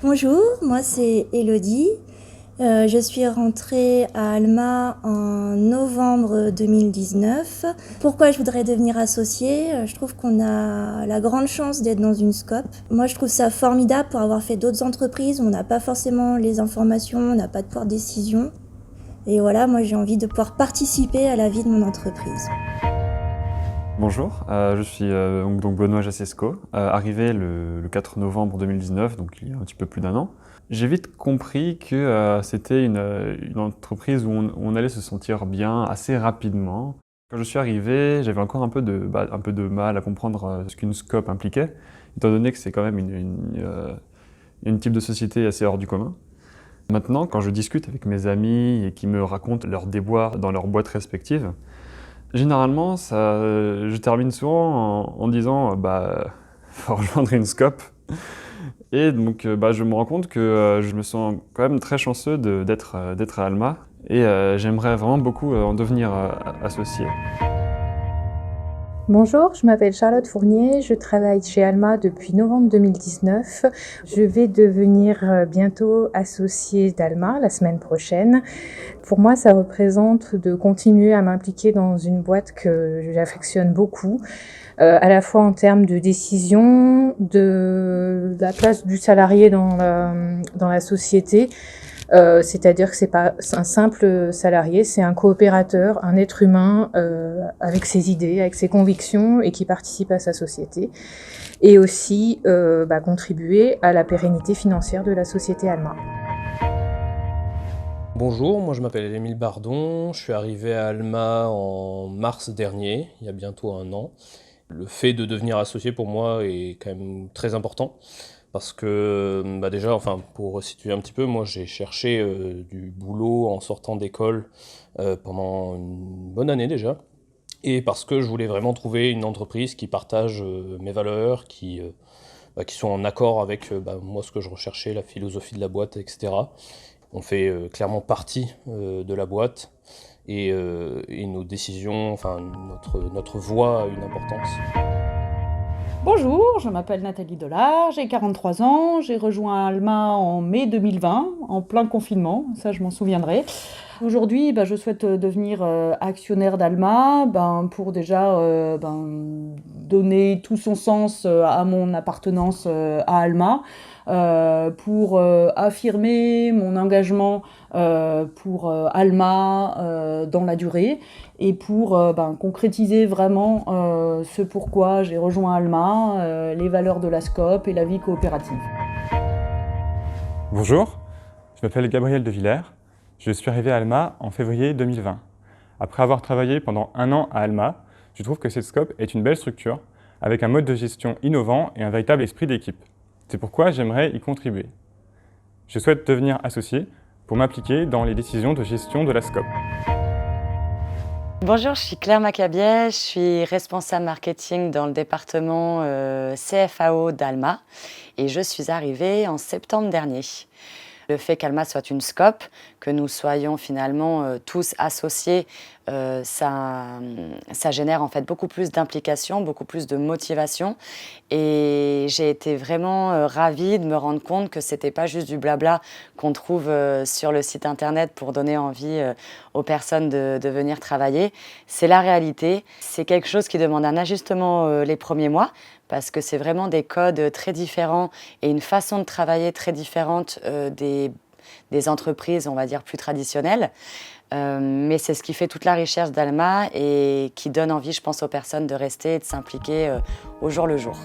Bonjour, moi c'est Elodie. Je suis rentrée à Alma en novembre 2019. Pourquoi je voudrais devenir associée? Je trouve qu'on a la grande chance d'être dans une SCOP. Moi je trouve ça formidable pour avoir fait d'autres entreprises où on n'a pas forcément les informations, on n'a pas de pouvoir de décision. Et voilà, moi j'ai envie de pouvoir participer à la vie de mon entreprise. Bonjour, je suis donc Benoît Jassesco, arrivé le 4 novembre 2019, donc il y a un petit peu plus d'un an. J'ai vite compris que c'était une entreprise où on allait se sentir bien assez rapidement. Quand je suis arrivé, j'avais encore un peu de mal à comprendre ce qu'une SCOP impliquait, étant donné que c'est quand même une type de société assez hors du commun. Maintenant, quand je discute avec mes amis et qui me racontent leurs déboires dans leurs boîtes respectives, généralement, je termine souvent en disant faut rejoindre une SCOP. Et donc je me rends compte que je me sens quand même très chanceux d'être à Alma et j'aimerais vraiment beaucoup en devenir associé. Bonjour, je m'appelle Charlotte Fournier, je travaille chez Alma depuis novembre 2019. Je vais devenir bientôt associée d'Alma la semaine prochaine. Pour moi, ça représente de continuer à m'impliquer dans une boîte que j'affectionne beaucoup, à la fois en termes de décision, de la place du salarié dans la société. C'est-à-dire que c'est pas un simple salarié, c'est un coopérateur, un être humain avec ses idées, avec ses convictions et qui participe à sa société. Et aussi contribuer à la pérennité financière de la société Alma. Bonjour, moi je m'appelle Émile Bardon, je suis arrivé à Alma en mars dernier, il y a bientôt un an. Le fait de devenir associé pour moi est quand même très important parce que déjà, pour situer un petit peu, moi j'ai cherché du boulot en sortant d'école pendant une bonne année déjà, et parce que je voulais vraiment trouver une entreprise qui partage mes valeurs, qui sont en accord avec moi ce que je recherchais, la philosophie de la boîte, etc. On fait clairement partie de la boîte et nos décisions, notre voix a une importance. Bonjour, je m'appelle Nathalie Dollard, j'ai 43 ans, j'ai rejoint Alma en mai 2020, en plein confinement, ça je m'en souviendrai. Aujourd'hui, je souhaite devenir actionnaire d'Alma pour déjà donner tout son sens à mon appartenance à Alma, pour affirmer mon engagement pour Alma dans la durée et pour concrétiser vraiment ce pourquoi j'ai rejoint Alma, les valeurs de la SCOP et la vie coopérative. Bonjour, je m'appelle Gabriel de Villers. Je suis arrivé à Alma en février 2020. Après avoir travaillé pendant un an à Alma, je trouve que cette SCOP est une belle structure, avec un mode de gestion innovant et un véritable esprit d'équipe. C'est pourquoi j'aimerais y contribuer. Je souhaite devenir associé pour m'impliquer dans les décisions de gestion de la SCOP. Bonjour, je suis Claire Macabier, je suis responsable marketing dans le département CFAO d'Alma et je suis arrivée en septembre dernier. Le fait qu'Alma soit une SCOP, que nous soyons finalement tous associés, ça génère en fait beaucoup plus d'implication, beaucoup plus de motivation. Et j'ai été vraiment ravie de me rendre compte que c'était pas juste du blabla qu'on trouve sur le site internet pour donner envie aux personnes de venir travailler. C'est la réalité. C'est quelque chose qui demande un ajustement les premiers mois, parce que c'est vraiment des codes très différents et une façon de travailler très différente des entreprises, on va dire, plus traditionnelles. Mais c'est ce qui fait toute la richesse d'Alma et qui donne envie, je pense, aux personnes de rester et de s'impliquer au jour le jour.